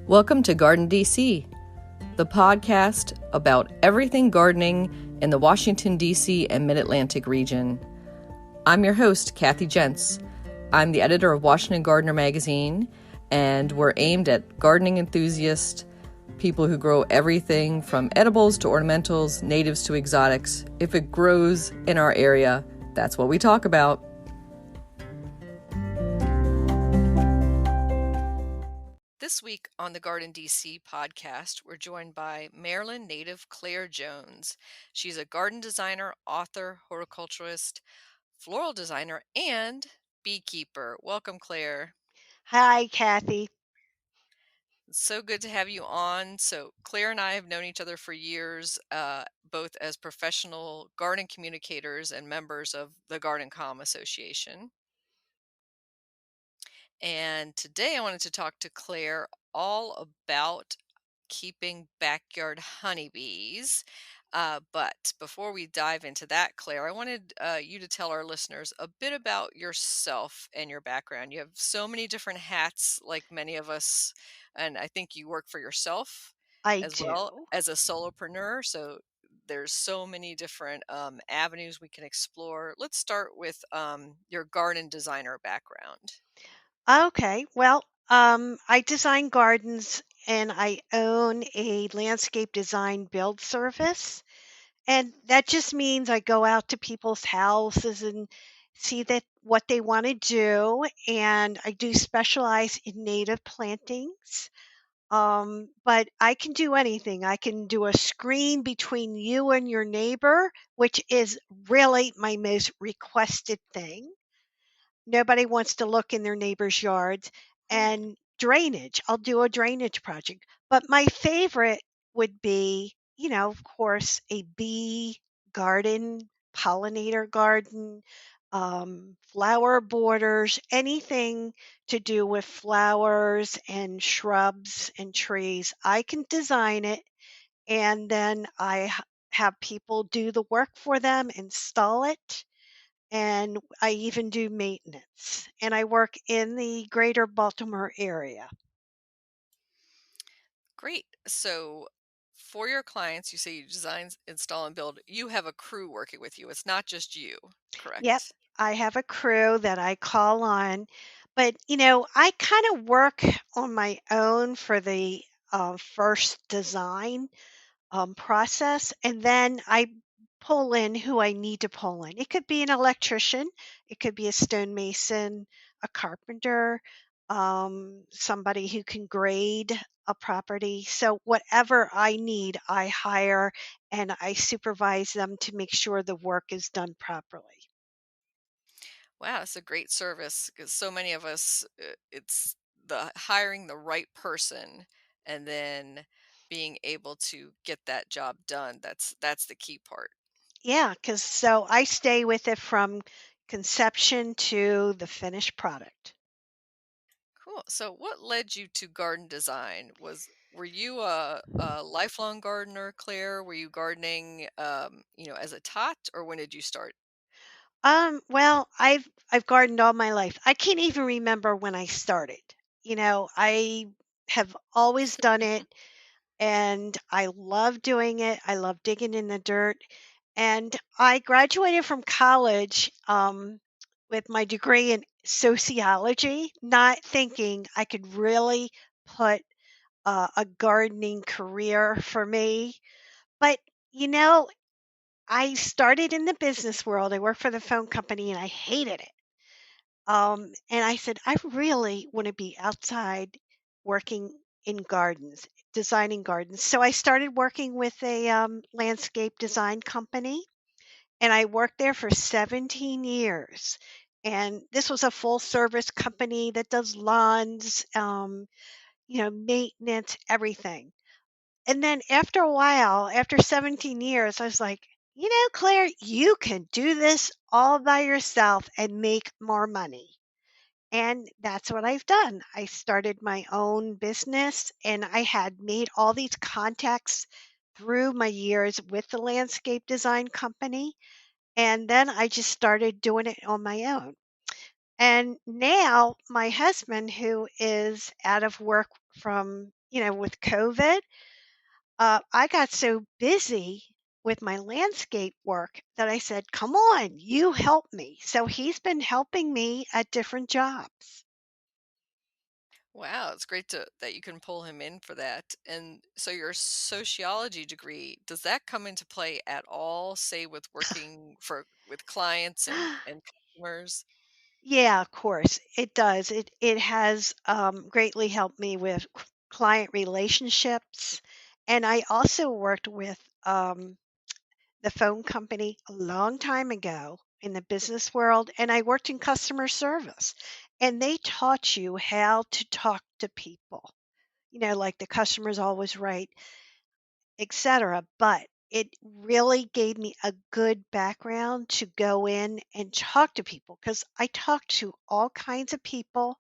Welcome to Garden DC, the podcast about everything gardening in the Washington, D.C. and Mid-Atlantic region. I'm your host, Kathy Jentz. I'm the editor of Washington Gardener magazine, and we're aimed at gardening enthusiasts, people who grow everything from edibles to ornamentals, natives to exotics. If it grows in our area, that's what we talk about. This week on the Garden DC podcast, we're joined by Maryland native Claire Jones. She's a garden designer, author, horticulturist, floral designer, and beekeeper. Welcome, Claire. Hi, Kathy. It's so good to have you on. So Claire and I have known each other for years, both as professional garden communicators and members of the Garden Com Association. And today I wanted to talk to Claire all about keeping backyard honeybees. But before we dive into that, Claire, I wanted you to tell our listeners a bit about yourself and your background. You have so many different hats, like many of us, and I think you work for yourself I as well do. as a solopreneur. So there's so many different avenues we can explore. Let's start with your garden designer background. Okay. Well, I design gardens and I own a landscape design build service. And that just means I go out to people's houses and see that what they want to do. And I do specialize in native plantings. But I can do anything. I can do a screen between you and your neighbor, which is really my most requested thing. Nobody wants to look in their neighbor's yards. And drainage, I'll do a drainage project. But my favorite would be, of course, a bee garden, pollinator garden, flower borders, anything to do with flowers and shrubs and trees. I can design it, and then have people do the work for them, install it, and I even do maintenance. And I work in the greater Baltimore area. Great. So for your clients, you say you design, install, and build. You have a crew working with you. It's not just you, Yep, correct? I have a crew that I call on, but I kind of work on my own for the first design process, and then I pull in who I need to pull in. It could be an electrician, it could be a stonemason, a carpenter, somebody who can grade a property. So whatever I need, I hire and I supervise them to make sure the work is done properly. Wow, it's a great service because so many of us, it's the hiring the right person and then being able to get that job done. That's the key part. Yeah, because so I stay with it from conception to the finished product. Cool. So what led you to garden design? Were you a lifelong gardener, Claire? Were you gardening as a tot, or when did you start? Well, I've gardened all my life. I can't even remember when I started. I have always done it and I love doing it. I love digging in the dirt. And I graduated from college with my degree in sociology, not thinking I could really put a gardening career for me. But, you know, I started in the business world. I worked for the phone company and I hated it. And I said, I really want to be outside working in gardens, designing gardens. So I started working with a landscape design company, and I worked there for 17 years. And this was a full service company that does lawns, maintenance, everything. And then after a while, after 17 years, I was like, Claire, you can do this all by yourself and make more money. And that's what I've done. I started my own business and I had made all these contacts through my years with the landscape design company. And then I just started doing it on my own. And now my husband, who is out of work from with COVID, I got so busy with my landscape work that I said, "Come on, you help me." So he's been helping me at different jobs. Wow, it's great that you can pull him in for that. And so your sociology degree, does that come into play at all, say with working for with clients and customers? Yeah, of course, it does. It has greatly helped me with client relationships, and I also worked with the phone company a long time ago in the business world, and I worked in customer service, and they taught you how to talk to people. Like the customer's always right, etc. But it really gave me a good background to go in and talk to people because I talk to all kinds of people.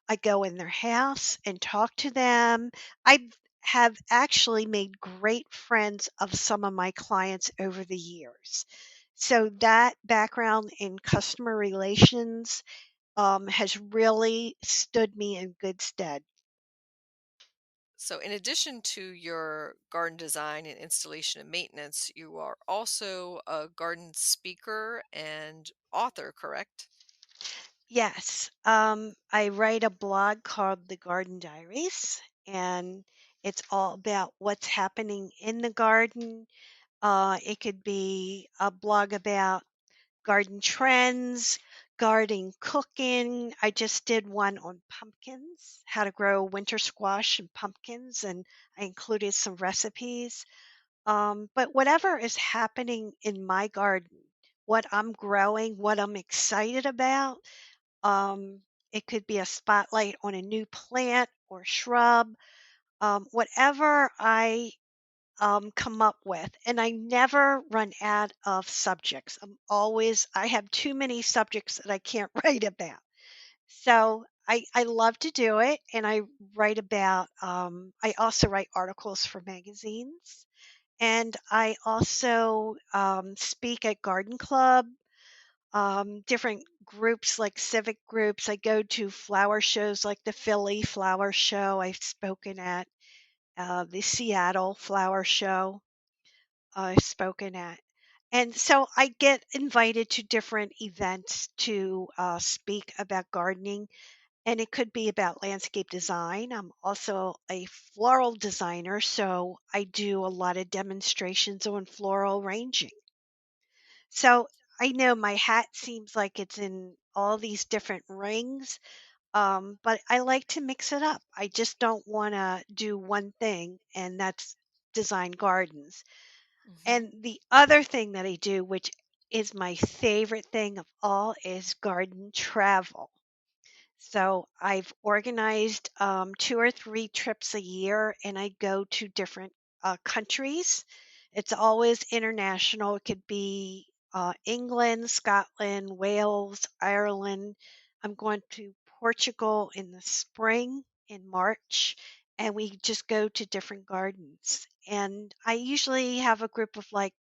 I go in their house and talk to them. I have actually made great friends of some of my clients over the years. So that background in customer relations has really stood me in good stead. So in addition to your garden design and installation and maintenance, you are also a garden speaker and author, correct? Yes, I write a blog called The Garden Diaries, and it's all about what's happening in the garden. It could be a blog about garden trends, garden cooking. I just did one on pumpkins, how to grow winter squash and pumpkins, and I included some recipes. But whatever is happening in my garden, what I'm growing, what I'm excited about, um, it could be a spotlight on a new plant or shrub, whatever I come up with. And I never run out of subjects. I have too many subjects that I can't write about. So I love to do it. And I also write articles for magazines. And I also speak at garden club, different groups like civic groups. I go to flower shows like the Philly Flower Show. I've spoken at the Seattle Flower Show. I've spoken at. And so I get invited to different events to speak about gardening, and it could be about landscape design. I'm also a floral designer, so I do a lot of demonstrations on floral ranging. So I know my hat seems like it's in all these different rings, but I like to mix it up. I just don't want to do one thing, and that's design gardens. Hmm. And the other thing that I do, which is my favorite thing of all, is garden travel. So I've organized 2 or 3 trips a year, and I go to different countries. It's always international. It could be England, Scotland, Wales, Ireland. I'm going to Portugal in the spring, in March, and we just go to different gardens. And I usually have a group of like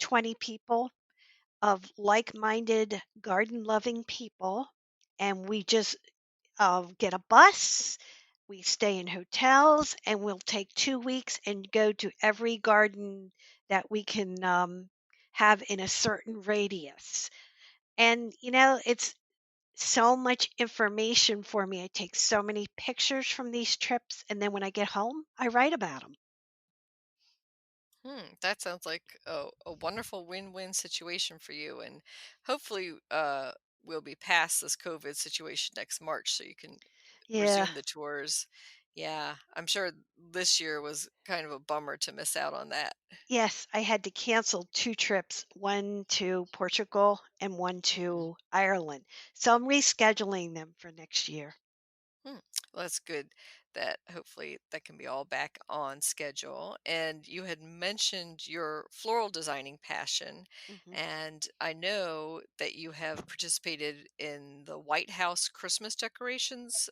20 people, of like minded garden loving people, and we just get a bus. We stay in hotels, and we'll take 2 weeks and go to every garden that we can have in a certain radius. And, it's so much information for me. I take so many pictures from these trips, and then when I get home, I write about them. That sounds like a wonderful win-win situation for you. And hopefully we'll be past this COVID situation next March so you can Yeah. resume the tours. Yeah, I'm sure this year was kind of a bummer to miss out on that. Yes, I had to cancel 2 trips, one to Portugal and one Mhm. to Ireland. So I'm rescheduling them for next year. Hmm. Well, that's good that hopefully that can be all back on schedule. And you had mentioned your floral designing passion. Mhm. And I know that you have participated in the White House Christmas decorations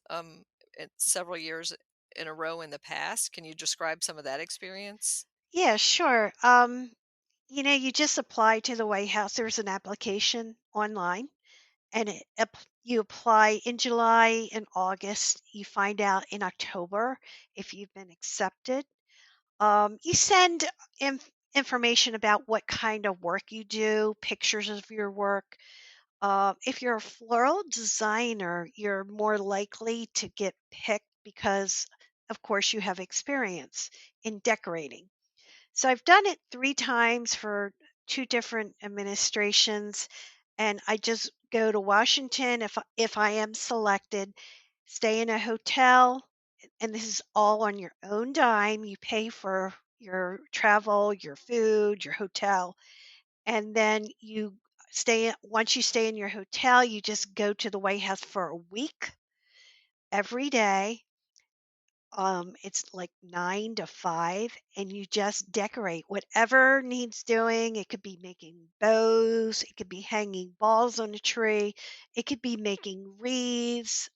several years in a row in the past. Can you describe some of that experience? Yeah, sure. You just apply to the White House. There's an application online, and you apply in July and August. You find out in October if you've been accepted. You send information about what kind of work you do, pictures of your work. If you're a floral designer, you're more likely to get picked because, of course, you have experience in decorating. So I've done it 3 times for 2 different administrations, and I just go to Washington if I am selected, stay in a hotel, and this is all on your own dime. You pay for your travel, your food, your hotel, and then once you stay in your hotel, you just go to the White House for a week every day. It's like 9 to 5, and you just decorate whatever needs doing. It could be making bows, it could be hanging balls on a tree, it could be making wreaths,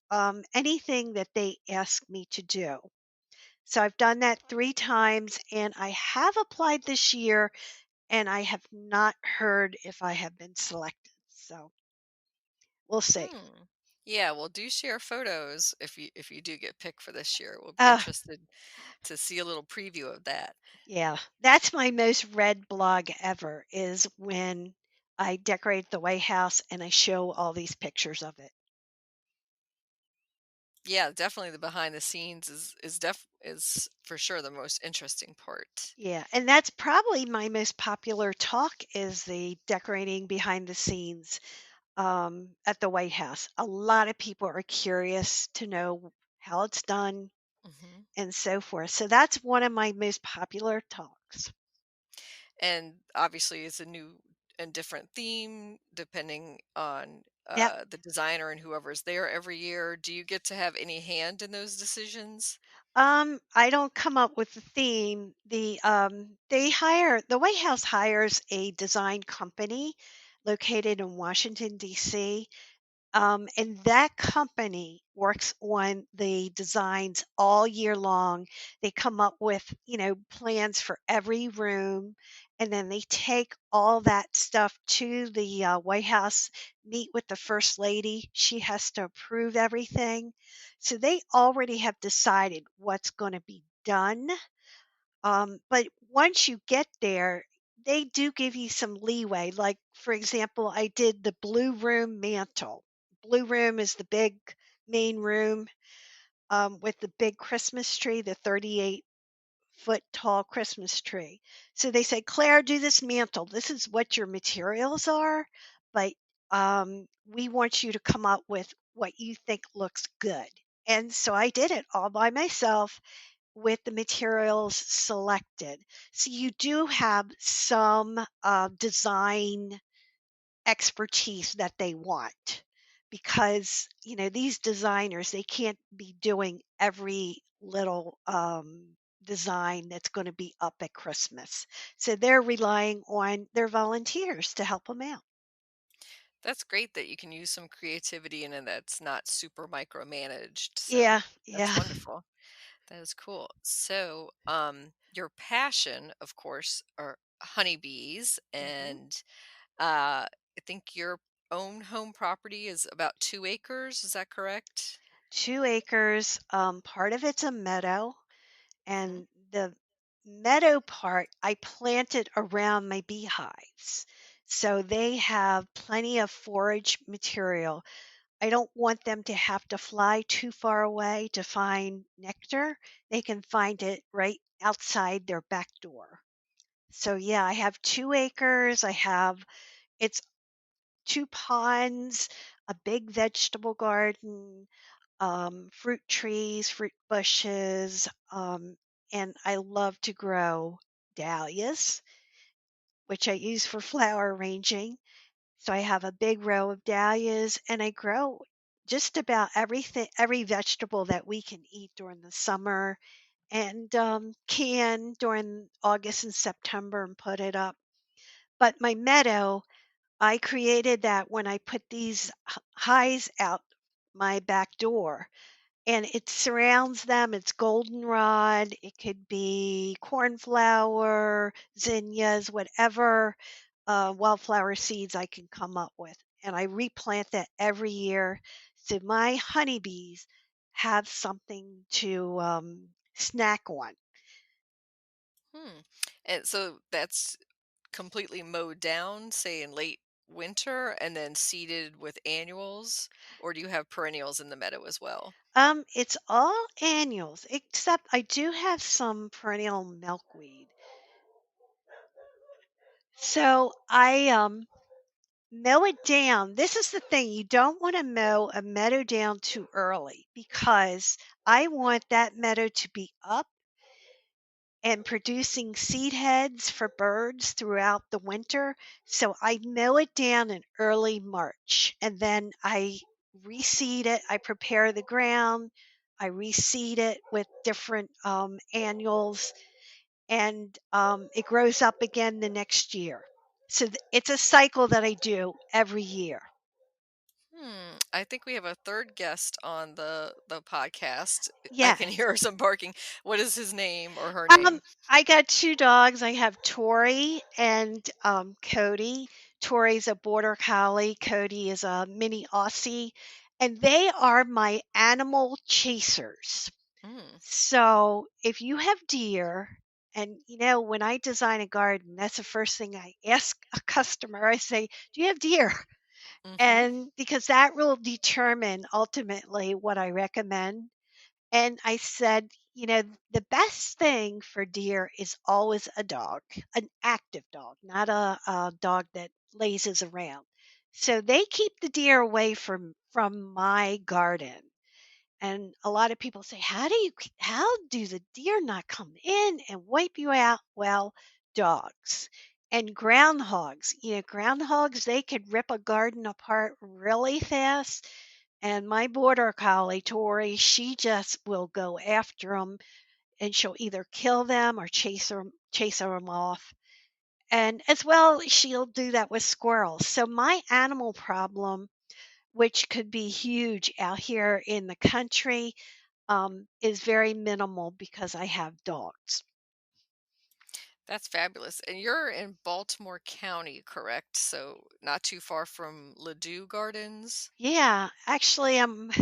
anything that they ask me to do. So I've done that 3 times, and I have applied this year, and I have not heard if I have been selected. So we'll see. Hmm. Yeah, well, do share photos if you do get picked for this year. We'll be Uh, interested to see a little preview of that. Yeah, that's my most read blog ever is when I decorate the White House and I show all these pictures of it. Yeah, definitely the behind the scenes is for sure the most interesting part. Yeah, and that's probably my most popular talk is the decorating behind the scenes at the White House. A lot of people are curious to know how it's done Hmm. and so forth. So that's one of my most popular talks. And obviously, it's a new and different theme depending on Yep. the designer and whoever's there every year. Do you get to have any hand in those decisions? I don't come up with the theme. The White House hires a design company located in Washington, D.C. And that company works on the designs all year long. They come up with, plans for every room, and then they take all that stuff to the White House, meet with the First Lady. She has to approve everything. So they already have decided what's going to be done. But once you get there, they do give you some leeway. Like, for example, I did the blue room mantle. Blue room is the big main room with the big Christmas tree, the 38-foot tall Christmas tree. So they say, Claire, do this mantle. This is what your materials are, but we want you to come up with what you think looks good. And so I did it all by myself with the materials selected. So you do have some design expertise that they want because, these designers, they can't be doing every little design that's going to be up at Christmas. So they're relying on their volunteers to help them out. That's great that you can use some creativity in it that's not super micromanaged. So Yeah, that's yeah. wonderful. That is cool. So, your passion, of course, are honeybees, hmm and I think your own home property is about 2 acres. Is that correct? 2 acres. Part of it's a meadow, Hmm. and the meadow part I planted around my beehives. So they have plenty of forage material. I don't want them to have to fly too far away to find nectar. They can find it right outside their back door. So yeah, I have 2 acres. It's 2 ponds, a big vegetable garden, fruit trees, fruit bushes, and I love to grow dahlias, which I use for flower arranging. So I have a big row of dahlias, and I grow just about everything, every vegetable that we can eat during the summer, and can during August and September and put it up. But my meadow, I created that when I put these highs out my back door, and it surrounds them. It's goldenrod, it could be cornflower, zinnias, whatever wildflower seeds I can come up with. and I replant that every year so my honeybees have something to snack on. Hmm. And so that's completely mowed down, say in late winter, and then seeded with annuals, or do you have perennials in the meadow as well? It's all annuals, except I do have some perennial milkweed. So I mow it down. This is the thing. You don't want to mow a meadow down too early because I want that meadow to be up and producing seed heads for birds throughout the winter. So I mow it down in early March and then I reseed it. I prepare the ground. I reseed it with different annuals and it grows up again the next year. So it's a cycle that I do every year. I think we have a third guest on the podcast. I can Yes. hear some barking. What is his name or her Um, name? I got 2 dogs. I have Tori and, Cody. Tori's a border collie, Cody is a mini Aussie, and they are my animal chasers. Mm, So, if you have deer and, when I design a garden, that's the first thing I ask a customer. I say, "Do you have deer?" mm-hmm. And because that will determine ultimately what I recommend. And I said, the best thing for deer is always a dog, an active dog, not a dog that lazes around. So they keep the deer away from my garden. And a lot of people say, how do the deer not come in and wipe you out? Well, dogs and groundhogs. Groundhogs, they could rip a garden apart really fast, and my border collie, Tori, she just will go after them and she'll either kill them or chase them off. And as well, she'll do that with squirrels. So my animal problem, which could be huge out here in the country, is very minimal because I have dogs. That's fabulous. And you're in Baltimore County, correct? So not too far from Ladue Gardens. Yeah, actually, I'm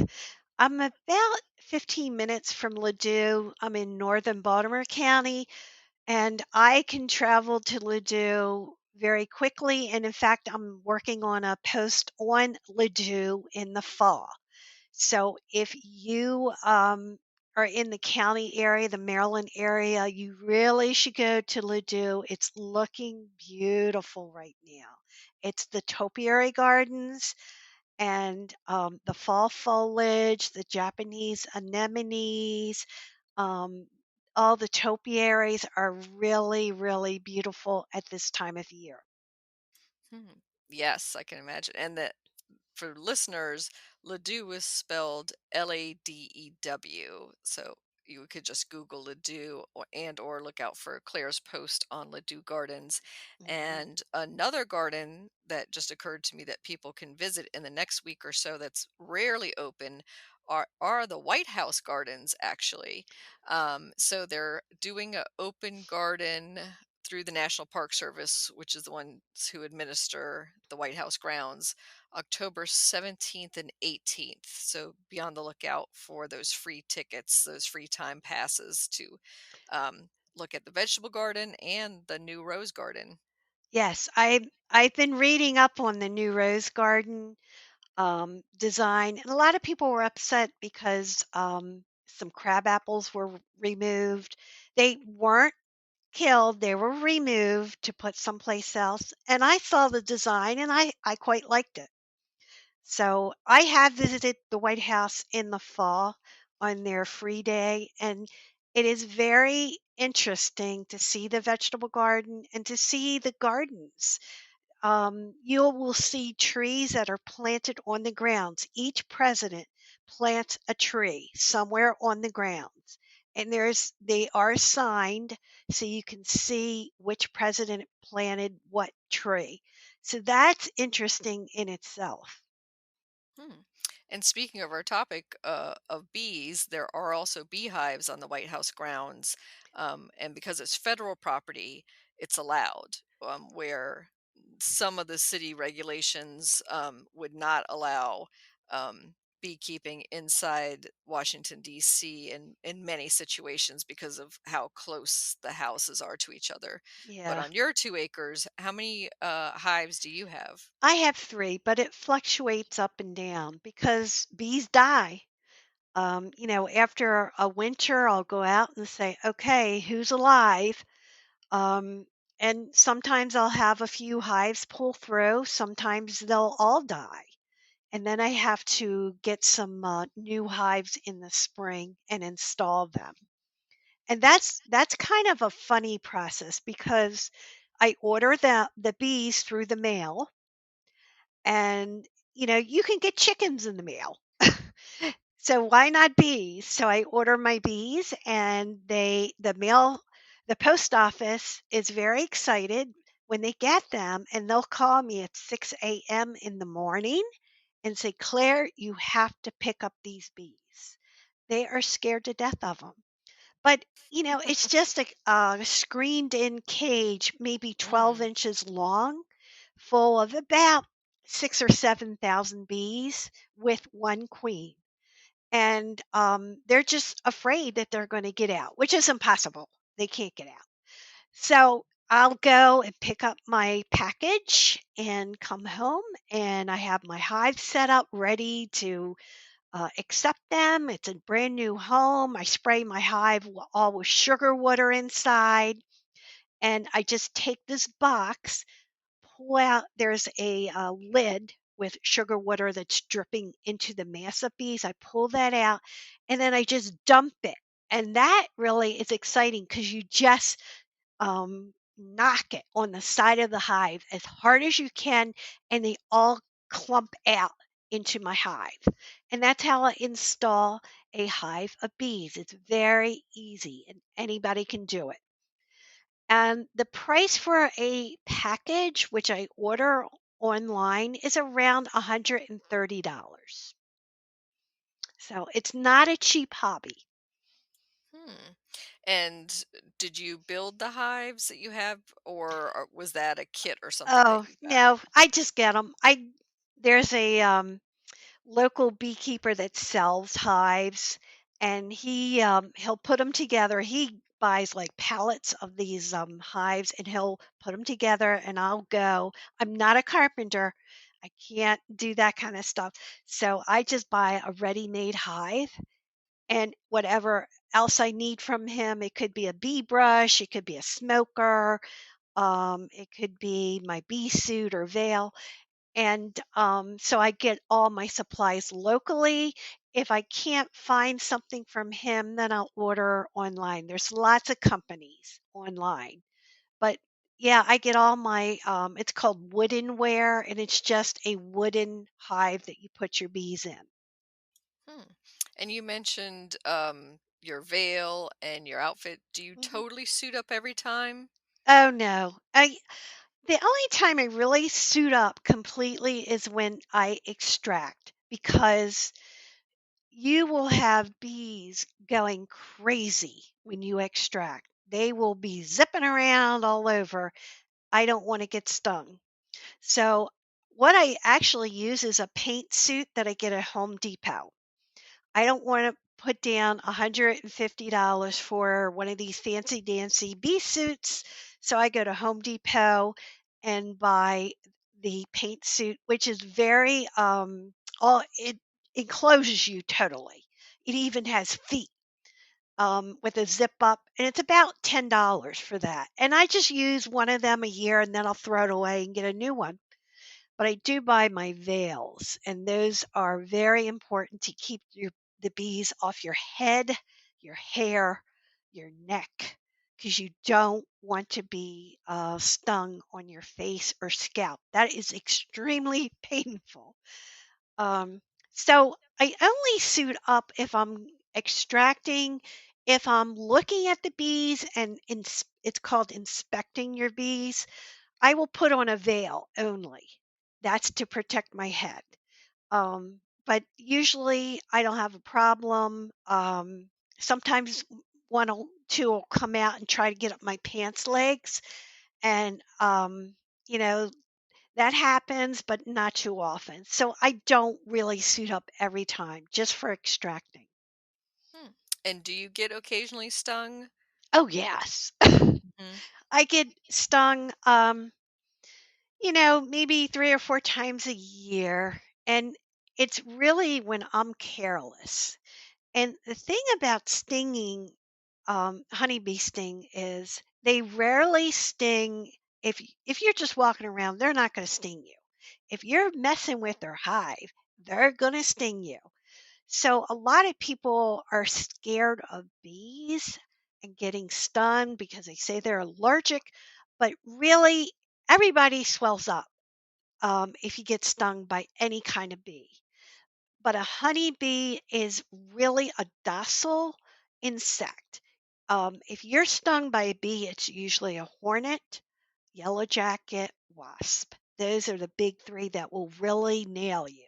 about 15 minutes from Ladue. I'm in northern Baltimore County, and I can travel to Ladue very quickly. And in fact, I'm working on a post on Ladue in the fall. So if you are in the county area, the Maryland area, you really should go to Ladue. It's looking beautiful right now. It's the topiary gardens and the fall foliage, the Japanese anemones, um, all the topiaries are really, really beautiful at this time of year. Hmm. Yes, I can imagine. And that for listeners, Ladue is spelled Ladew. So you could just Google Ladue or look out for Claire's post on Ladue Gardens. Mhm. And another garden that just occurred to me that people can visit in the next week or so that's rarely open are the White House gardens actually. So they're doing an open garden through the National Park Service, which is the ones who administer the White House grounds, October 17th and 18th. So be on the lookout for those free tickets, those free time passes to look at the vegetable garden and the new rose garden. Yes, I've been reading up on the new rose garden design, and a lot of people were upset because some crab apples were removed. They weren't killed; they were removed to put someplace else. And I saw the design, and I quite liked it. So I have visited the White House in the fall on their free day, and it is very interesting to see the vegetable garden and to see the gardens. You will see trees that are planted on the grounds. Each president plants a tree somewhere on the grounds, and they are signed so you can see which president planted what tree. So that's interesting in itself. Hmm. And speaking of our topic of bees, there are also beehives on the White House grounds. And because it's federal property, it's allowed, where some of the city regulations would not allow beekeeping inside Washington, D.C. in many situations because of how close the houses are to each other. But Yeah. on your 2 acres, how many hives do you have? I have 3, but it fluctuates up and down because bees die. After a winter, I'll go out and say, "Okay, who's alive?" Um, and sometimes I'll have a few hives pull through. Sometimes they'll all die. And then I have to get some new hives in the spring and install them. And that's kind of a funny process because I order the bees through the mail, and you can get chickens in the mail. So why not bees? So I order my bees, and the post office is very excited when they get them, and they'll call me at 6 a.m. in the morning and say, "Claire, you have to pick up these bees." They are scared to death of them. But, it's just a screened in cage, maybe 12 Mm. inches long, full of about 6 or 7,000 bees with one queen. And they're just afraid that they're going to get out, which is impossible. They can't get out. So I'll go and pick up my package and come home, and I have my hive set up ready to accept them. It's a brand new home. I spray my hive all with sugar water inside, and I just take this box, pull out, there's a lid with sugar water that's dripping into the mass of bees. I pull that out, and then I just dump it. And that really is exciting because you just knock it on the side of the hive as hard as you can, and they all clump out into my hive. And that's how I install a hive of bees. It's very easy, and anybody can do it. And the price for a package, which I order online, is around $130. So it's not a cheap hobby. Hmm. And did you build the hives that you have, or was that a kit or something that Oh, you got? no, I just get them. There's a local beekeeper that sells hives, and he'll put them together. He buys like pallets of these hives, and he'll put them together, and I'll go. I'm not a carpenter. I can't do that kind of stuff. So I just buy a ready-made hive, and whatever else I need from him. It could be a bee brush, it could be a smoker, it could be my bee suit or veil. And so I get all my supplies locally. If I can't find something from him, then I'll order online. There's lots of companies online. But yeah, I get all my, it's called woodenware, and it's just a wooden hive that you put your bees in. Hmm. And you mentioned your veil and your outfit. Do you Mhm. totally suit up every time? Oh no. The only time I really suit up completely is when I extract, because you will have bees going crazy when you extract. They will be zipping around all over. I don't want to get stung. So, what I actually use is a paint suit that I get at Home Depot. I don't want to put down $150 for one of these fancy dancy bee suits. So I go to Home Depot and buy the paint suit, which is very all it encloses you totally. It even has feet with a zip up, and it's about $10 for that. And I just use one of them a year, and then I'll throw it away and get a new one. But I do buy my veils, and those are very important to keep the bees off your head, your hair, your neck, because you don't want to be stung on your face or scalp. That is extremely painful. Um, so I only suit up if I'm extracting, if I'm looking at the bees, and it's called inspecting your bees. I will put on a veil only. That's to protect my head. But usually I don't have a problem. Sometimes one or two will come out and try to get up my pants legs. And, you know, That happens, but not too often. So I don't really suit up every time just for extracting. Hmm. And do you get occasionally stung? Oh, yes. Mhm. I get stung, maybe 3 or 4 times a year, and it's really when I'm careless. And the thing about stinging, honeybee sting is they rarely sting if you're just walking around, they're not gonna sting you. If you're messing with their hive, they're gonna sting you. So a lot of people are scared of bees and getting stung because they say they're allergic, but really everybody swells up if you get stung by any kind of bee. But a honeybee is really a docile insect. If you're stung by a bee, it's usually a hornet, yellow jacket, wasp. Those are the big three that will really nail you.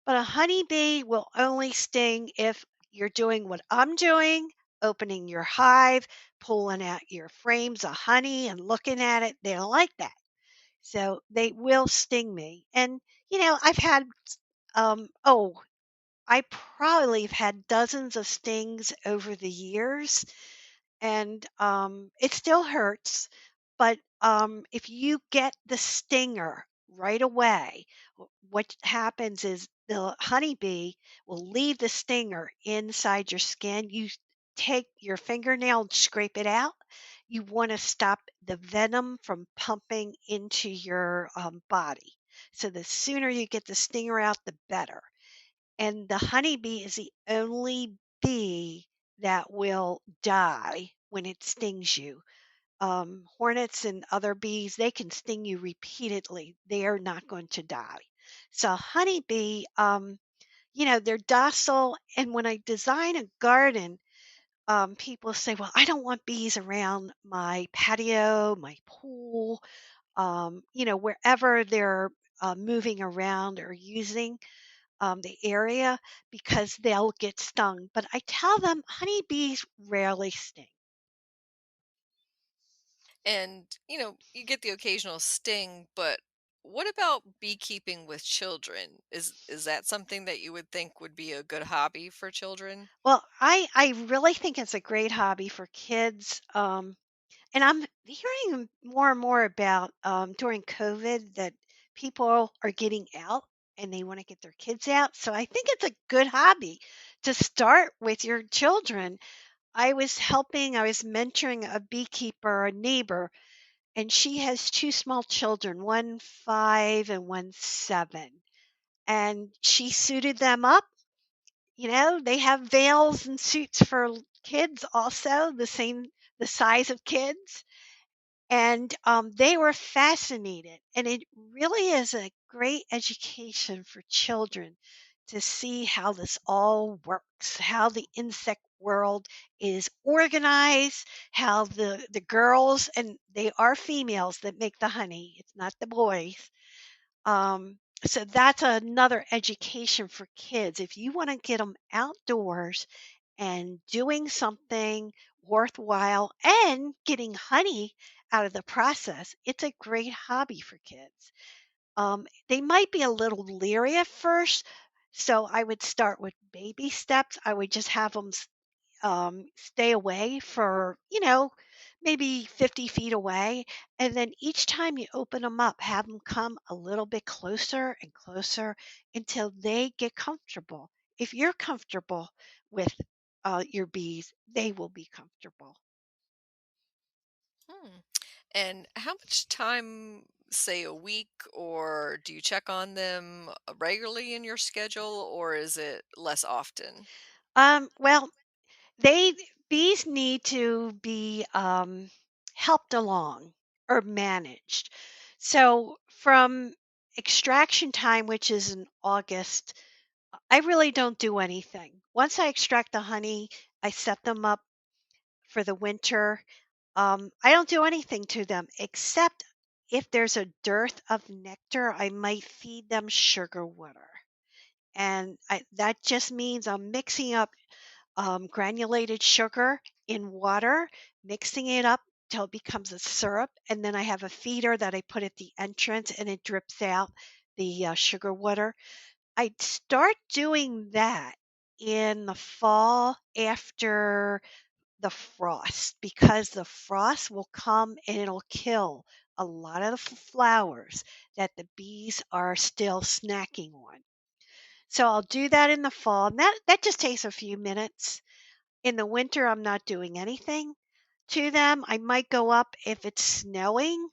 But a honeybee will only sting if you're doing what I'm doing, opening your hive, pulling out your frames of honey and looking at it. They don't like that. So they will sting me. And, I've had, I probably have had dozens of stings over the years, and it still hurts. But if you get the stinger right away, what happens is the honeybee will leave the stinger inside your skin. You take your fingernail and scrape it out. You want to stop the venom from pumping into your body. So the sooner you get the stinger out, the better. And the honeybee is the only bee that will die when it stings you. Hornets and other bees, they can sting you repeatedly. They are not going to die. So honeybee, they're docile. And when I design a garden, people say, well, I don't want bees around my patio, my pool, wherever they're moving around or using the area because they'll get stung. But I tell them honeybees rarely sting. And, you get the occasional sting, but what about beekeeping with children? Is that something that you would think would be a good hobby for children? Well, I really think it's a great hobby for kids. And I'm hearing more and more about during COVID that people are getting out and they want to get their kids out. So I think it's a good hobby to start with your children. I was mentoring a beekeeper, a neighbor, and she has two small children, one 5 and one 7. And she suited them up. They have veils and suits for kids also, the size of kids. And they were fascinated. And it really is a great education for children to see how this all works, how the insect world is organized, how the girls, and they are females that make the honey, it's not the boys. So that's another education for kids. If you want to get them outdoors and doing something worthwhile and getting honey out of the process, it's a great hobby for kids. They might be a little leery at first, so I would start with baby steps. I would just have them stay away for, maybe 50 feet away. And then each time you open them up, have them come a little bit closer and closer until they get comfortable. If you're comfortable with your bees, they will be comfortable. Hmm. And how much time, say a week, or do you check on them regularly in your schedule, or is it less often? Well, they bees need to be helped along or managed. So from extraction time, which is in August, I really don't do anything. Once I extract the honey, I set them up for the winter. I don't do anything to them except if there's a dearth of nectar, I might feed them sugar water. And that just means I'm mixing up granulated sugar in water, mixing it up till it becomes a syrup, and then I have a feeder that I put at the entrance, and it drips out the sugar water. I'd start doing that in the fall after the frost, because the frost will come and it'll kill a lot of the flowers that the bees are still snacking on. So I'll do that in the fall, and that just takes a few minutes. In the winter, I'm not doing anything to them. I might go up if it's snowing.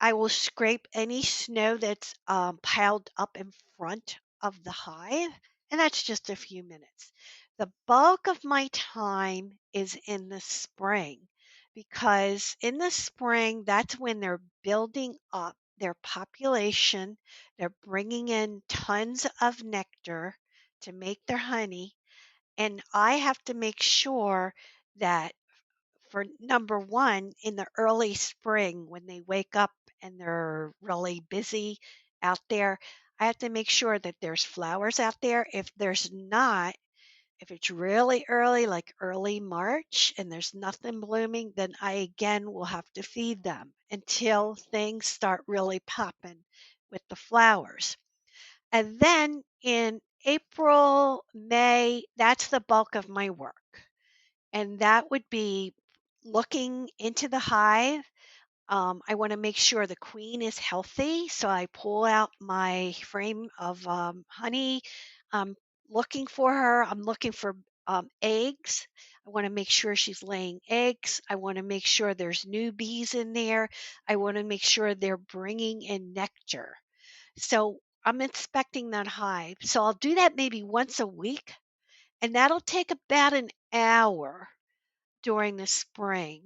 I will scrape any snow that's piled up in front of the hive, and that's just a few minutes. The bulk of my time is in the spring, because in the spring, that's when they're building up their population. They're bringing in tons of nectar to make their honey, and I have to make sure that, for number one, in the early spring when they wake up and they're really busy out there, I have to make sure that there's flowers out there. If there's not, if it's really early, like early March, and there's nothing blooming, then I again will have to feed them until things start really popping with the flowers. And then in April, May, that's the bulk of my work. And that would be looking into the hive. I want to make sure the queen is healthy. So I pull out my frame of honey. I'm looking for her. I'm looking for eggs. I want to make sure she's laying eggs. I want to make sure there's new bees in there. I want to make sure they're bringing in nectar. So I'm inspecting that hive. So I'll do that maybe once a week. And that'll take about an hour during the spring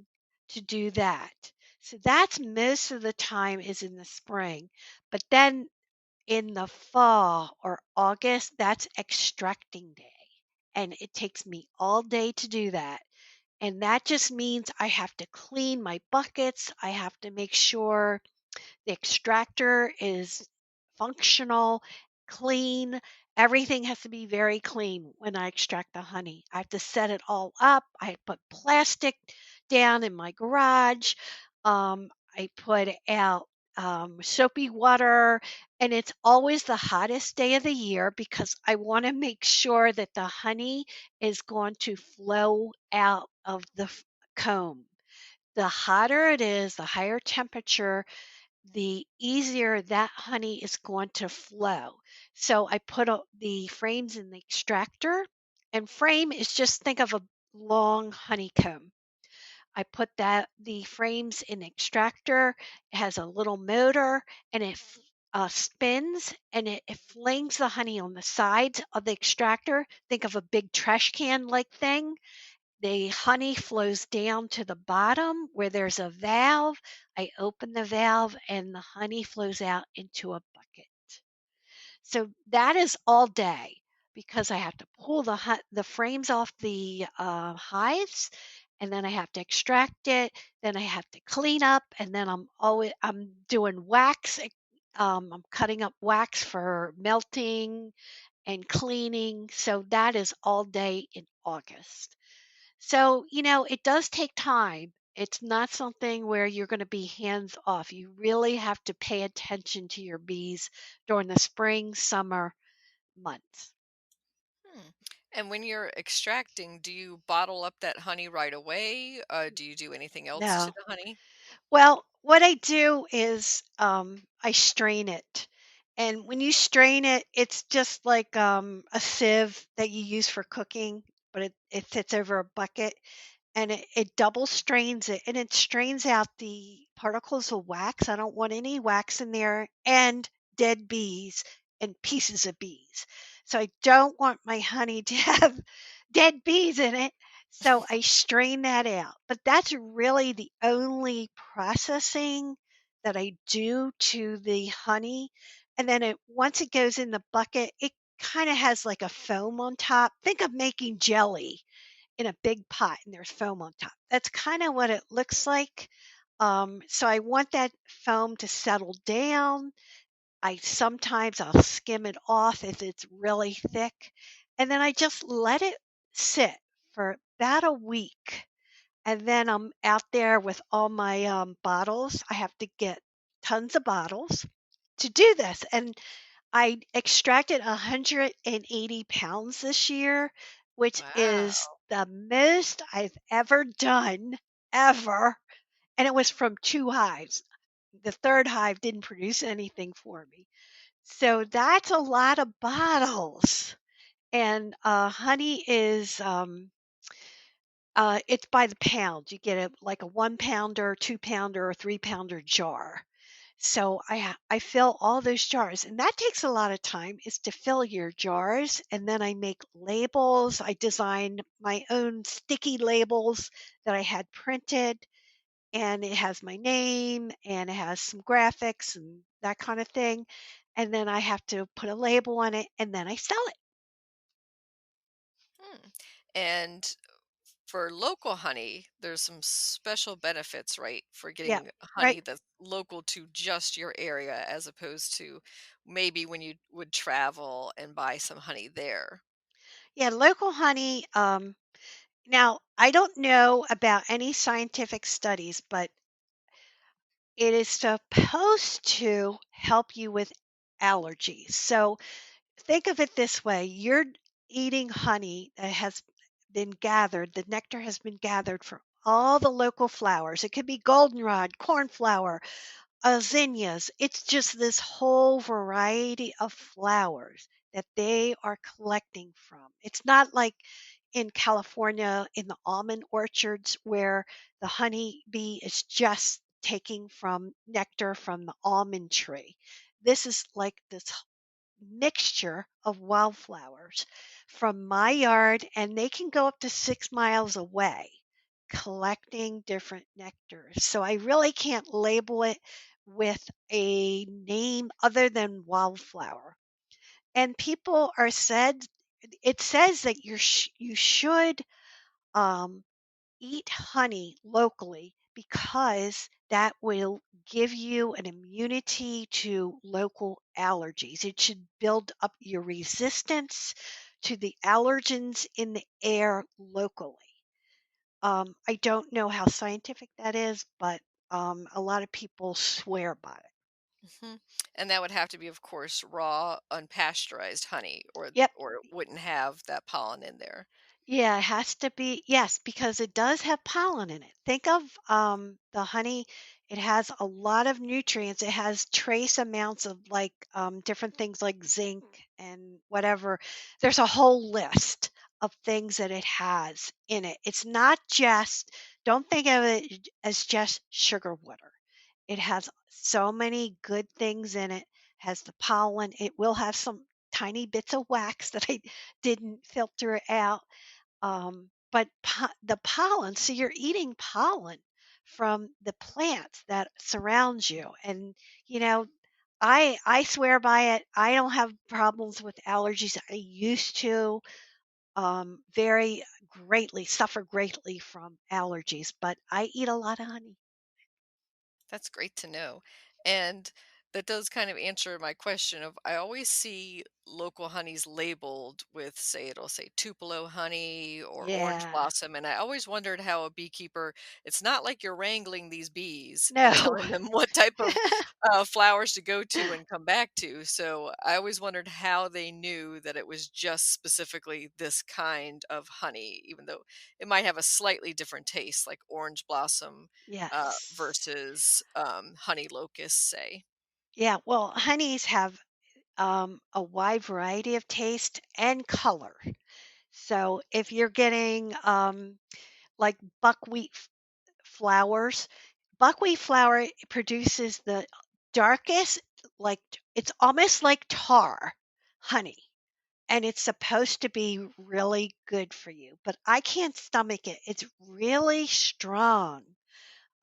to do that. So that's most of the time is in the spring. But then in the fall or August, that's extracting day. And it takes me all day to do that. And that just means I have to clean my buckets. I have to make sure the extractor is functional, clean. Everything has to be very clean when I extract the honey. I have to set it all up. I put plastic down in my garage. I put out soapy water, and it's always the hottest day of the year because I want to make sure that the honey is going to flow out of the comb. The hotter it is, the higher temperature, the easier that honey is going to flow. So I put the frames in the extractor, and frame is just think of a long honeycomb. I put the frames in the extractor. It has a little motor, and it spins, and it flings the honey on the sides of the extractor. Think of a big trash can like thing. The honey flows down to the bottom where there's a valve. I open the valve and the honey flows out into a bucket. So that is all day because I have to pull the frames off the hives, and then I have to extract it. Then I have to clean up, and then I'm doing wax. I'm cutting up wax for melting and cleaning. So that is all day in August. So, it does take time. It's not something where you're going to be hands off. You really have to pay attention to your bees during the spring, summer months. Hmm. And when you're extracting, do you bottle up that honey right away? Do you do anything else to No. the honey? Well, what I do is I strain it. And when you strain it, it's just like a sieve that you use for cooking, but it sits over a bucket. And it double strains it, and it strains out the particles of wax. I don't want any wax in there, and dead bees and pieces of bees. So I don't want my honey to have dead bees in it. So I strain that out. But that's really the only processing that I do to the honey. And then once it goes in the bucket, it kind of has like a foam on top. Think of making jelly in a big pot and there's foam on top. That's kind of what it looks like. So I want that foam to settle down. I'll skim it off if it's really thick, and then I just let it sit for about a week. And then I'm out there with all my bottles. I have to get tons of bottles to do this. And I extracted 180 pounds this year, which is Wow. the most I've ever done, ever. And it was from 2 hives. The 3rd hive didn't produce anything for me. So that's a lot of bottles. And honey is it's by the pound. You get like a 1 pounder, 2 pounder, or 3 pounder jar. So I fill all those jars, and that takes a lot of time. Is to fill your jars, and then I make labels. I designed my own sticky labels that I had printed, and it has my name and it has some graphics and that kind of thing. And then I have to put a label on it, and then I sell it. Hmm. And for local honey, there's some special benefits, right? For Yeah, getting right. honey that's local to just your area as opposed to maybe when you would travel and buy some honey there. Yeah, local honey. Now, I don't know about any scientific studies, but it is supposed to help you with allergies. So think of it this way: you're eating honey that has been gathered, the nectar has been gathered from all the local flowers. It could be goldenrod, cornflower, zinnias. It's just this whole variety of flowers that they are collecting from. It's not like in California in the almond orchards where the honeybee is just taking from nectar from the almond tree. This is like this mixture of wildflowers from my yard, and they can go up to 6 miles away collecting different nectars. So I really can't label it with a name other than wildflower. And people are said, it says that you should um, eat honey locally because that will give you an immunity to local allergies. It should build up your resistance to the allergens in the air locally. I don't know how scientific that is, but a lot of people swear by it. Hmm. And that would have to be, of course, raw, unpasteurized honey, Yep. or it wouldn't have that pollen in there. Yeah, it has to be, yes, because it does have pollen in it. Think of the honey, it has a lot of nutrients. It has trace amounts of like different things like zinc and whatever. There's a whole list of things that it has in it. It's not just, don't think of it as just sugar water. It has so many good things in it, has the pollen. It will have some tiny bits of wax that I didn't filter out, but the pollen, so you're eating pollen from the plants that surrounds you. And, you know, I swear by it. I don't have problems with allergies. I used to very greatly suffer greatly from allergies, but I eat a lot of honey. That's great to know. And that does kind of answer my question of I always see local honeys labeled with, say, it'll say Tupelo honey or orange Yeah. blossom. And I always wondered how a beekeeper, it's not like you're wrangling these bees and No. telling them what type of flowers to go to and come back to. So I always wondered how they knew that it was just specifically this kind of honey, even though it might have a slightly different taste, like orange blossom Yes. versus honey locusts, say. Yeah, well, honeys have a wide variety of taste and color. So if you're getting like buckwheat flowers, buckwheat flour produces the darkest, like it's almost like tar honey. And it's supposed to be really good for you, but I can't stomach it. It's really strong.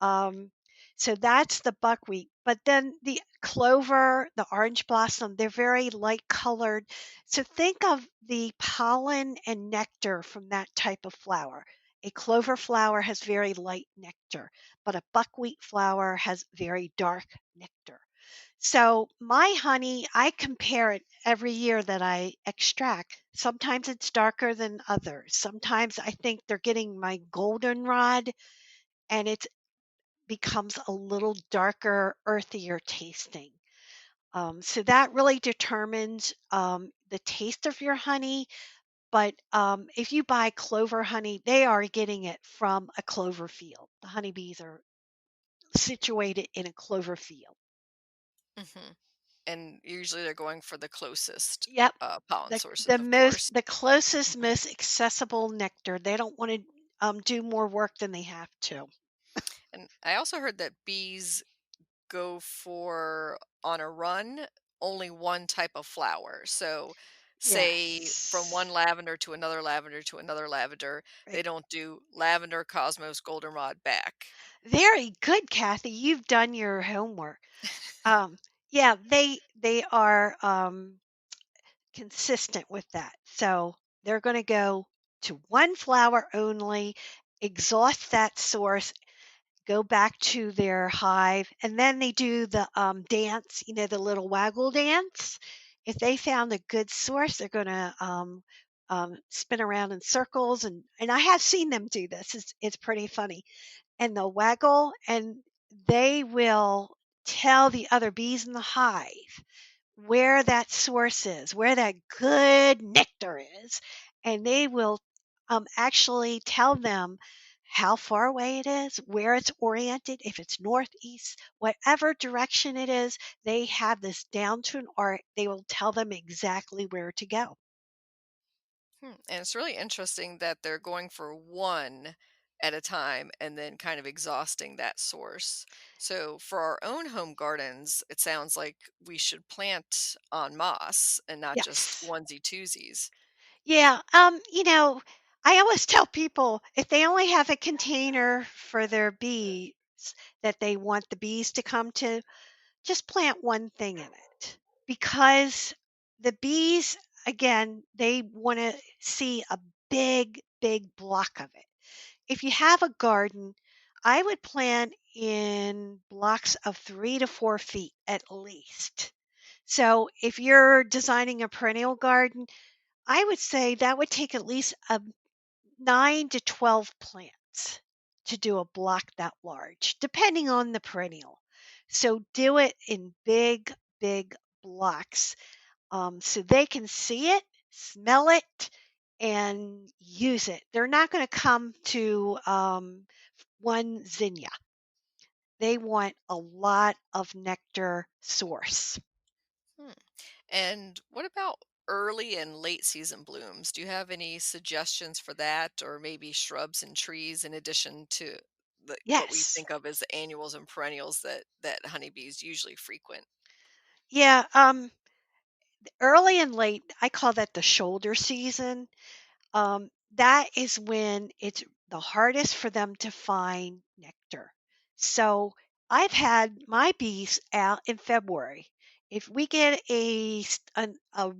Um, so that's the buckwheat. But then the clover, the orange blossom, they're very light colored. So think of the pollen and nectar from that type of flower. A clover flower has very light nectar, but a buckwheat flower has very dark nectar. So my honey, I compare it every year that I extract. Sometimes it's darker than others. Sometimes I think they're getting my goldenrod and it becomes a little darker, earthier tasting. So that really determines the taste of your honey. But if you buy clover honey, they are getting it from a clover field. The honeybees are situated in a clover field. Hmm. And usually they're going for the closest Yep. pollen The sources, of course. the closest, most accessible nectar. They don't want to do more work than they have to. And I also heard that bees go for, on a run, only one type of flower. So, say from one Yes. lavender to another lavender to another lavender, they Right. don't do lavender, cosmos, goldenrod back. Very good, Kathy. You've done your homework. Um, yeah, they are consistent with that. So they're going to go to one flower only, exhaust that source, go back to their hive, and then they do the dance, the little waggle dance. If they found a good source, they're going to spin around in circles, and I have seen them do this. It's pretty funny, and they'll waggle, and they will tell the other bees in the hive where that source is, where that good nectar is, and they will actually tell them how far away it is, where it's oriented, if it's northeast, whatever direction it is, they have this down to an art. They will tell them exactly where to go. And it's really interesting that they're going for one at a time and then kind of exhausting that source. So, for our own home gardens, it sounds like we should plant en masse and not just Yes. onesie twosies. Yeah. I always tell people if they only have a container for their bees that they want the bees to come to, just plant one thing in it because the bees, again, they want to see a big, big block of it. If you have a garden, I would plant in blocks of 3 to 4 feet at least. So if you're designing a perennial garden, I would say that would take at least 9 to 12 plants to do a block that large, depending on the perennial. So do it in big, big blocks so they can see it, smell it, and use it. They're not going to come to one zinnia. They want a lot of nectar source. Hmm. And what about early and late season blooms? Do you have any suggestions for that, or maybe shrubs and trees in addition to what we Yes. think of as the annuals and perennials that honeybees usually frequent? Yeah. Early and late, I call that the shoulder season. That is when it's the hardest for them to find nectar. So I've had my bees out in February. If we get a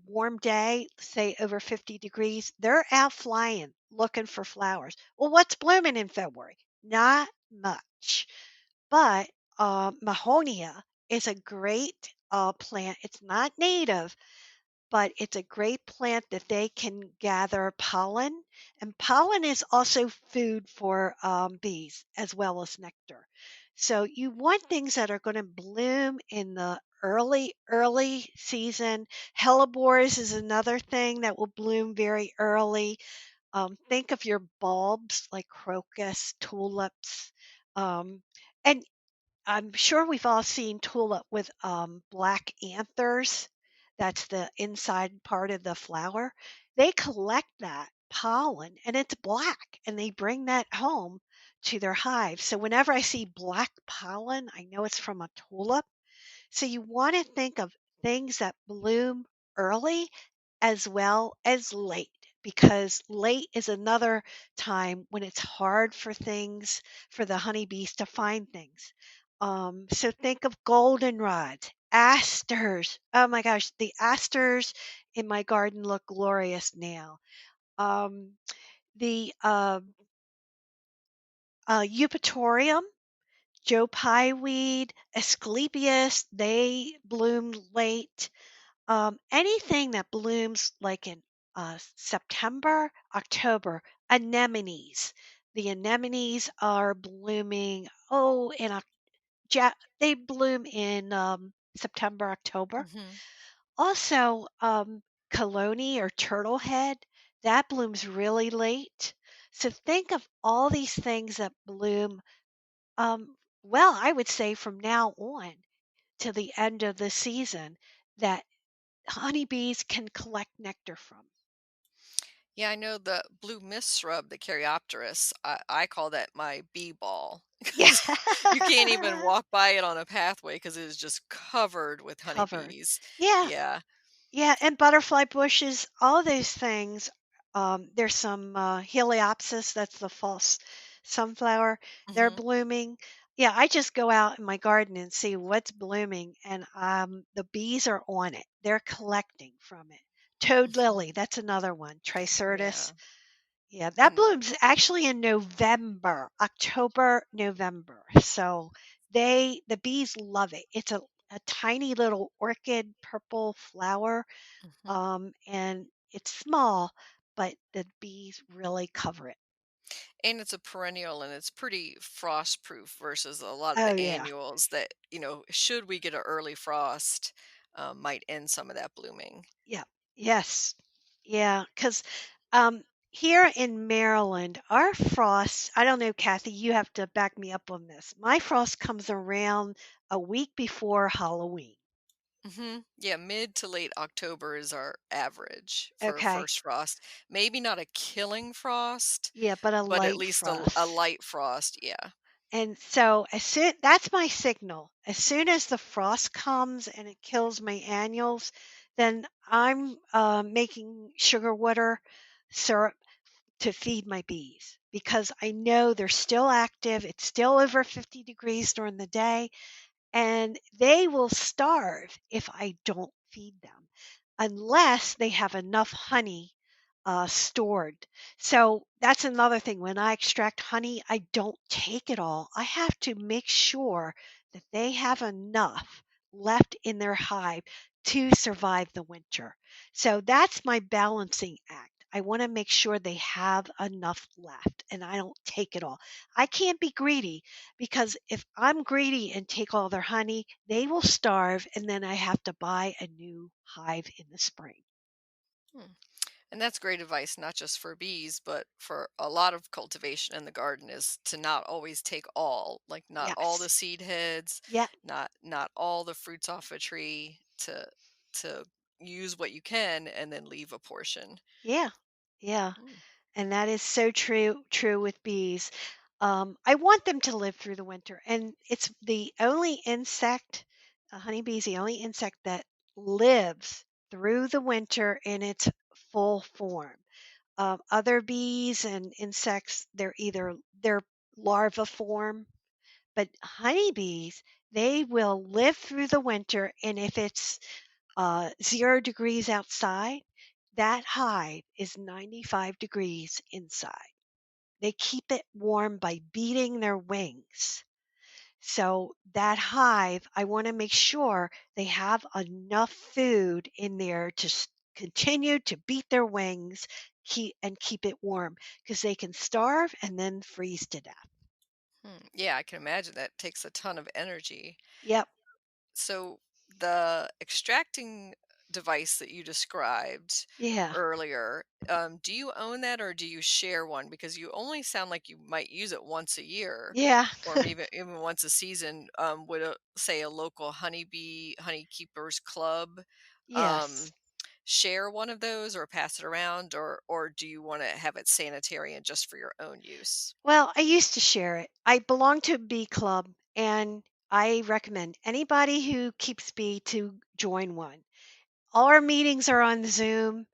warm day, say over 50 degrees, they're out flying looking for flowers. Well, what's blooming in February? Not much. But Mahonia is a great plant. It's not native, but it's a great plant that they can gather pollen. And pollen is also food for bees as well as nectar. So you want things that are going to bloom in the early season. Hellebores is another thing that will bloom very early. Think of your bulbs like crocus, tulips. Um, and I'm sure we've all seen tulip with black anthers. That's the inside part of the flower. They collect that pollen and it's black and they bring that home to their hive. So whenever I see black pollen, I know it's from a tulip. So you want to think of things that bloom early as well as late because late is another time when it's hard for things for the honeybees to find things. So think of goldenrods, asters. Oh my gosh, the asters in my garden look glorious now. Um, the eupatorium Joe Pye weed, Asclepias, they bloom late. Anything that blooms like in September, October, anemones. The anemones are blooming, oh, they bloom in September, October. Hmm. Also, colonie or turtle head, that blooms really late. So think of all these things that bloom, well, I would say from now on to the end of the season that honeybees can collect nectar from. Yeah, I know the blue mist shrub, the Caryopteris. I call that my bee ball Yeah. because you can't even walk by it on a pathway because it is just covered with Covered. honeybees. Yeah. Yeah. Yeah, and butterfly bushes, all those things. There's some Heliopsis, that's the false sunflower. They're Hmm. blooming. Yeah, I just go out in my garden and see what's blooming, and the bees are on it. They're collecting from it. Toad Hmm. lily, that's another one. Tricertis. Yeah. Yeah, that And blooms actually in November, October, November. So the bees love it. It's a tiny little orchid purple flower, mhm. and it's small, but the bees really cover it. And it's a perennial and it's pretty frost proof versus a lot of Oh the yeah, annuals that, should we get an early frost, might end some of that blooming. yeah, yes, yeah. Because um, here in Maryland, our frost. I don't know, Kathy. You have to back me up on this. My frost comes around a week before Halloween. Yeah, mid to late October is our average for Okay. first frost. Maybe not a killing frost, Yeah, but a but at light least a frost. light frost. Yeah. And so as soon that's my signal. As soon as the frost comes and it kills my annuals, then I'm making sugar water syrup to feed my bees because I know they're still active. It's still over 50 degrees during the day, and they will starve if I don't feed them unless they have enough honey stored. So that's another thing. When I extract honey, I don't take it all. I have to make sure that they have enough left in their hive to survive the winter. So that's my balancing act. I want to make sure they have enough left and I don't take it all. I can't be greedy because if I'm greedy and take all their honey, they will starve and then I have to buy a new hive in the spring. Hmm. And that's great advice, not just for bees, but for a lot of cultivation in the garden is to not always take all, like not all the Yes. seed heads, Yep. not all the fruits off a tree to use what you can and then leave a portion. Yeah. Yeah. Mm. And that is so true with bees. I want them to live through the winter. And it's the only insect, a honeybee is the only insect that lives through the winter in its full form. Other bees and insects, they're larva form, but honeybees, they will live through the winter. And if it's 0 degrees outside, that hive is 95 degrees inside. They keep it warm by beating their wings. So that hive, I want to make sure they have enough food in there to continue to beat their wings keep it warm because they can starve and then freeze to death. Yeah, I can imagine that takes a ton of energy. Yep. So the extracting device that you described Yeah. earlier, do you own that or do you share one? Because you only sound like you might use it once a year Yeah. or maybe even once a season. Would say a local honey keepers club Yes. um, share one of those or pass it around, or do you want to have it sanitary and just for your own use? Well, I used to share it. I belong to a bee club, and I recommend anybody who keeps bee to join one. All our meetings are on Zoom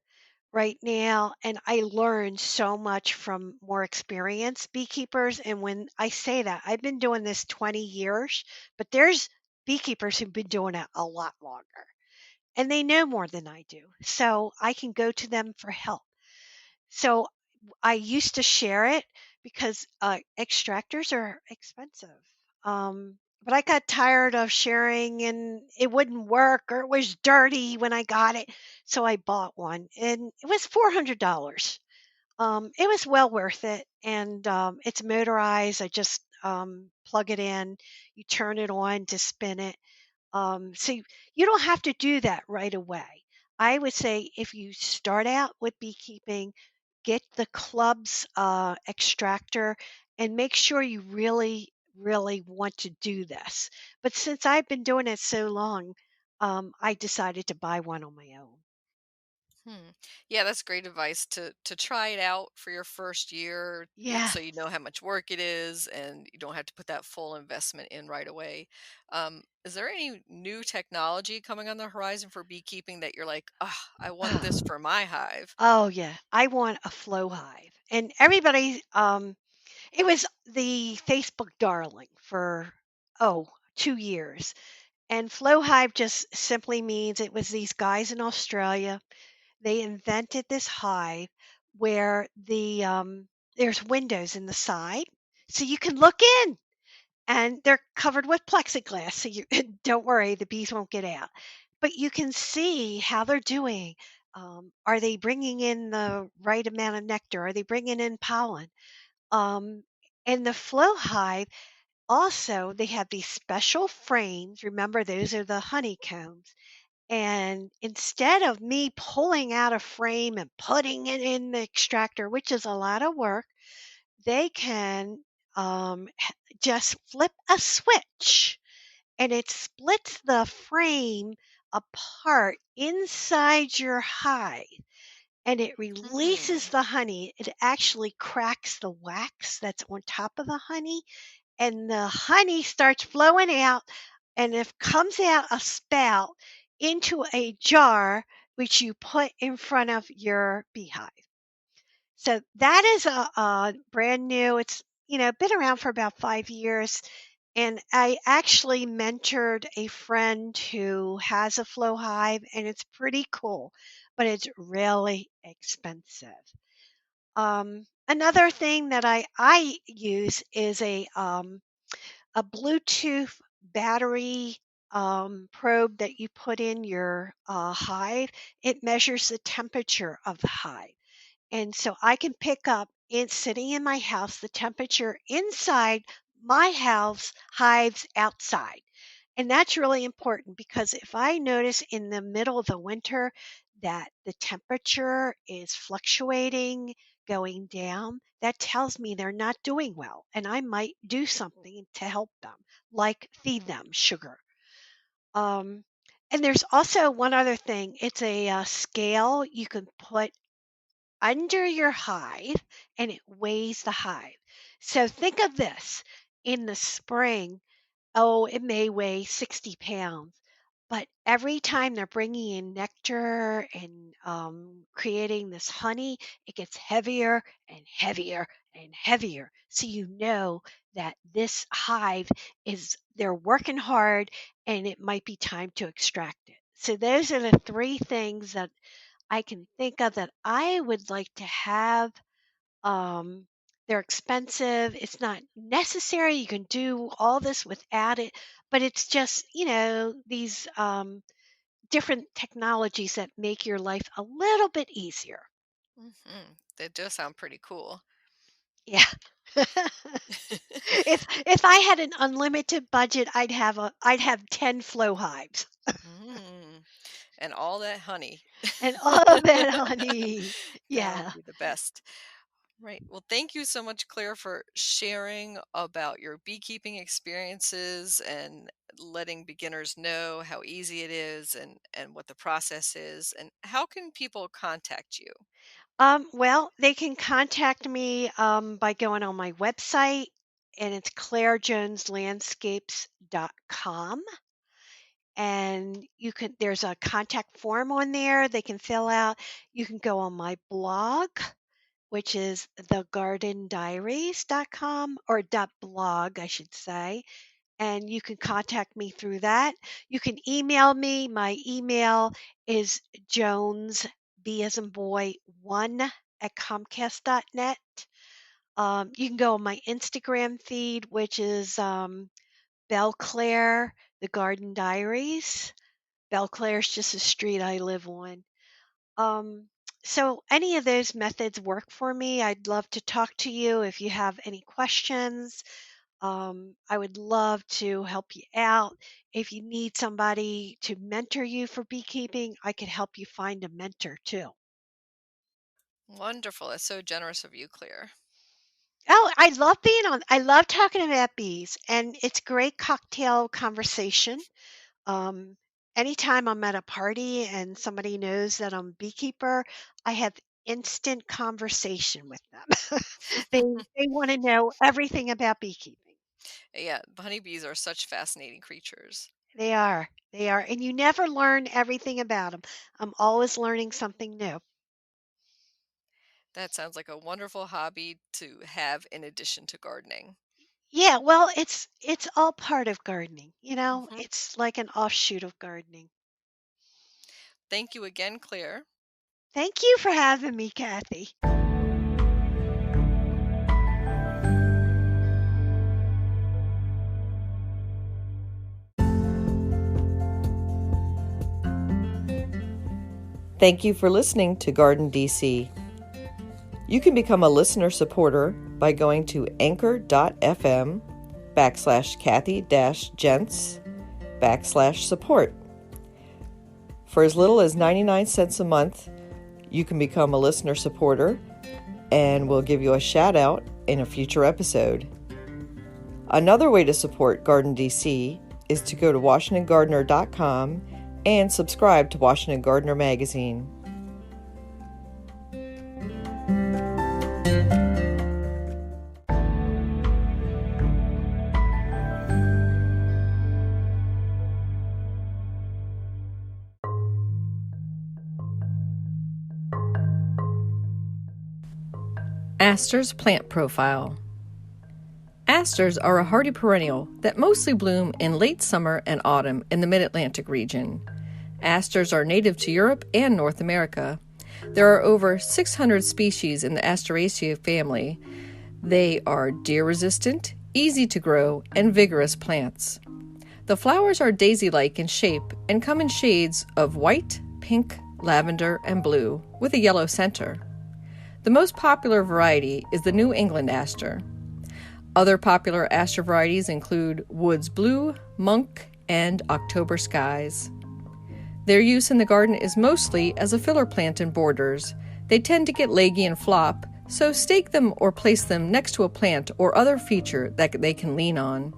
right now, and I learned so much from more experienced beekeepers. And when I say that, I've been doing this 20 years, but there's beekeepers who've been doing it a lot longer, and they know more than I do. So I can go to them for help. So I used to share it because extractors are expensive. but I got tired of sharing and it wouldn't work or it was dirty when I got it. So I bought one and it was $400. It was well worth it, and it's motorized. I just plug it in, you turn it on to spin it. So you don't have to do that right away. I would say if you start out with beekeeping, get the club's extractor and make sure you really, really want to do this. But since I've been doing it so long, I decided to buy one on my own. Hmm. Yeah, that's great advice to try it out for your first year, Yeah. so you know how much work it is and you don't have to put that full investment in right away. Is there any new technology coming on the horizon for beekeeping that you're like, ah, I want this for my hive? Oh yeah, I want a flow hive. And everybody it was the Facebook darling for oh, 2 years. And flow hive just simply means it was these guys in Australia. They invented this hive where there's windows in the side so you can look in and they're covered with plexiglass so you don't worry, the bees won't get out, but you can see how they're doing. Are they bringing in the right amount of nectar? Are they bringing in pollen? um, and the flow hive also, they have these special frames. Remember, those are the honeycombs. And instead of me pulling out a frame and putting it in the extractor, which is a lot of work, they can just flip a switch and it splits the frame apart inside your hive and it releases Hmm. the honey. It actually cracks the wax that's on top of the honey and the honey starts flowing out and it comes out a spout into a jar which you put in front of your beehive. So that is a brand new. It's been around for about 5 years, and I actually mentored a friend who has a flow hive, and it's pretty cool, but it's really expensive. Another thing that I use is a Bluetooth battery probe that you put in your hive. It measures the temperature of the hive. And so I can pick up in sitting in my house the temperature inside my house, hives outside. And that's really important because if I notice in the middle of the winter that the temperature is fluctuating, going down, that tells me they're not doing well. And I might do something to help them, like feed them sugar. Um, and there's also one other thing it's a scale you can put under your hive and it weighs the hive. So think of this in the spring. Oh, it may weigh 60 pounds, but every time they're bringing in nectar and creating this honey, it gets heavier and heavier and heavier. So you know that this hive they're working hard and it might be time to extract it. So those are the three things that I can think of that I would like to have. um, they're expensive. It's not necessary. You can do all this without it, but it's just, these different technologies that make your life a little bit easier. That does sound pretty cool. Yeah. If I had an unlimited budget, I'd have 10 flow hives Mm. And all that honey. and all of that honey. That would Yeah. be the best. Right. Well, thank you so much, Claire, for sharing about your beekeeping experiences and letting beginners know how easy it is and what the process is. And how can people contact you? Well, they can contact me by going on my website, and it's clairejoneslandscapes.com. And there's a contact form on there they can fill out. You can go on my blog, which is thegardendiaries.com or .blog, I should say. And you can contact me through that. You can email me. My email is Jones, B as in boy, 1 at Comcast.net. You can go on my Instagram feed, which is Belclair, the Garden Diaries. Belclair is just a street I live on. Um, so any of those methods work for me. I'd love to talk to you if you have any questions. I would love to help you out. If you need somebody to mentor you for beekeeping, I could help you find a mentor too. Wonderful. That's so generous of you, Claire. Oh, I love talking about bees, and it's great cocktail conversation. Um, Anytime I'm at a party and somebody knows that I'm a beekeeper, I have instant conversation with them. They they want to know everything about beekeeping. Yeah, honeybees are such fascinating creatures. They are. They are. And you never learn everything about them. I'm always learning something new. That sounds like a wonderful hobby to have in addition to gardening. Yeah, well, it's all part of gardening, you know? Hmm. It's like an offshoot of gardening. Thank you again, Claire. Thank you for having me, Kathy. Thank you for listening to Garden DC. You can become a listener supporter by going to anchor.fm/Kathy-Gents/support. For as little as 99 cents a month, you can become a listener supporter and we'll give you a shout out in a future episode. Another way to support Garden DC is to go to WashingtonGardener.com and subscribe to Washington Gardener magazine. Asters plant profile. Asters are a hardy perennial that mostly bloom in late summer and autumn in the mid-Atlantic region. Asters are native to Europe and North America. There are over 600 species in the Asteraceae family. They are deer-resistant, easy to grow, and vigorous plants. The flowers are daisy-like in shape and come in shades of white, pink, lavender, and blue, with a yellow center. The most popular variety is the New England aster. Other popular aster varieties include Woods Blue, Monk, and October Skies. Their use in the garden is mostly as a filler plant in borders. They tend to get leggy and flop, so stake them or place them next to a plant or other feature that they can lean on.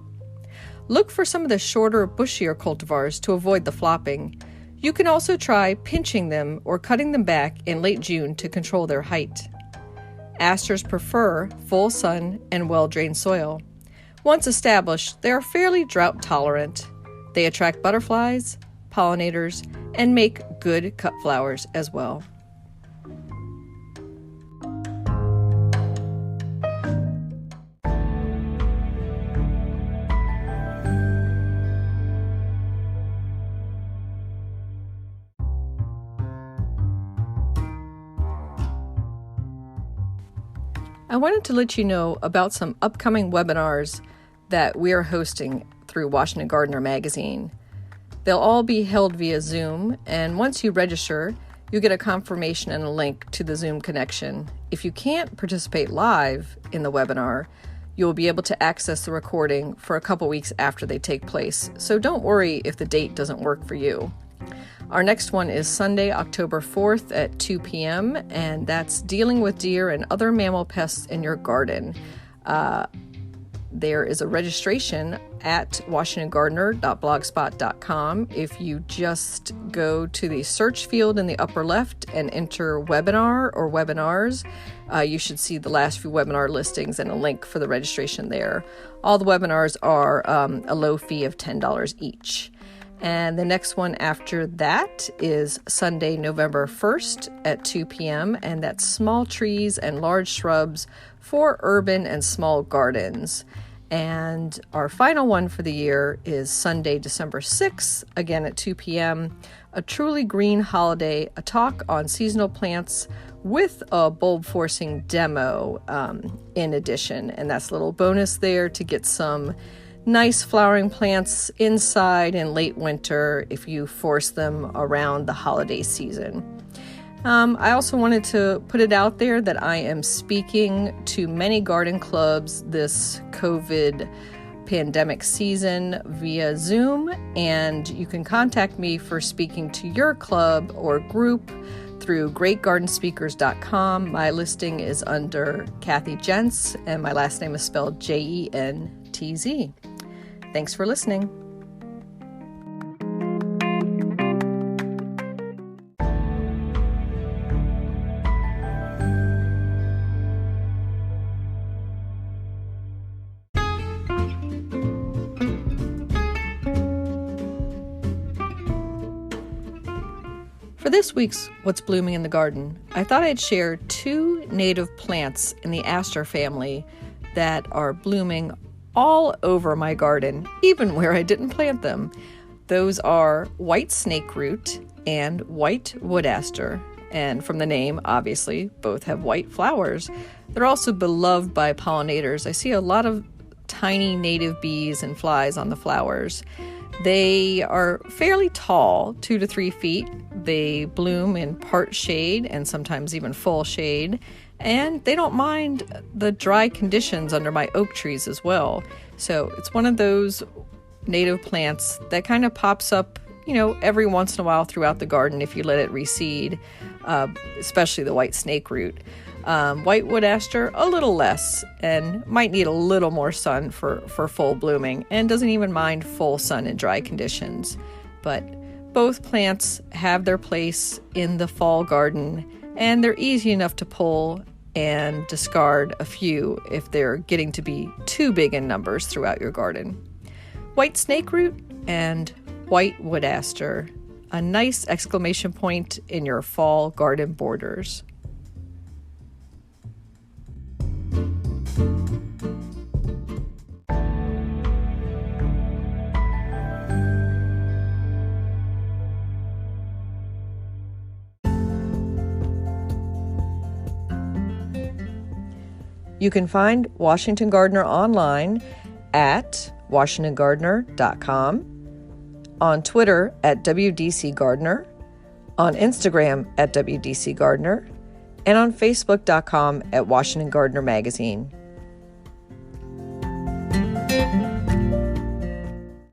Look for some of the shorter, bushier cultivars to avoid the flopping. You can also try pinching them or cutting them back in late June to control their height. Asters prefer full sun and well-drained soil. Once established, they are fairly drought tolerant. They attract butterflies, pollinators, and make good cut flowers as well. I wanted to let you know about some upcoming webinars that we are hosting through Washington Gardener magazine. They'll all be held via Zoom, and once you register, you get a confirmation and a link to the Zoom connection. If you can't participate live in the webinar, you'll be able to access the recording for a couple weeks after they take place, so don't worry if the date doesn't work for you. Our next one is Sunday, October 4th at 2 p.m., and that's Dealing with Deer and Other Mammal Pests in Your Garden. There is a registration at washingtongardener.blogspot.com. If you just go to the search field in the upper left and enter webinar or webinars, you should see the last few webinar listings and a link for the registration there. All the webinars are a low fee of $10 each. And the next one after that is Sunday, November 1st at 2 p.m., and that's Small Trees and Large Shrubs for Urban and Small Gardens. And our final one for the year is Sunday, December 6th, again at 2 p.m., A Truly Green Holiday, a talk on seasonal plants with a bulb forcing demo in addition. And that's a little bonus there to get some nice flowering plants inside in late winter if you force them around the holiday season. I also wanted to put it out there that I am speaking to many garden clubs this COVID pandemic season via Zoom, and you can contact me for speaking to your club or group through greatgardenspeakers.com. My listing is under Kathy Jentz, and my last name is spelled Jentz. Thanks for listening. For this week's What's Blooming in the Garden, I thought I'd share 2 native plants in the aster family that are blooming all over my garden, even where I didn't plant them. Those are white snakeroot and white wood aster. And from the name, obviously, both have white flowers. They're also beloved by pollinators. I see a lot of tiny native bees and flies on the flowers. They are fairly tall, 2 to 3 feet. They bloom in part shade and sometimes even full shade. And they don't mind the dry conditions under my oak trees as well. So it's one of those native plants that kind of pops up, every once in a while throughout the garden if you let it reseed, especially the white snakeroot. White wood aster, a little less, and might need a little more sun for full blooming, and doesn't even mind full sun in dry conditions. But both plants have their place in the fall garden, and they're easy enough to pull and discard a few if they're getting to be too big in numbers throughout your garden. White snakeroot and white wood aster, a nice exclamation point in your fall garden borders. You can find Washington Gardener online at washingtongardener.com, on Twitter at WDC Gardener, on Instagram at WDC Gardener, and on Facebook.com at Washington Gardener Magazine.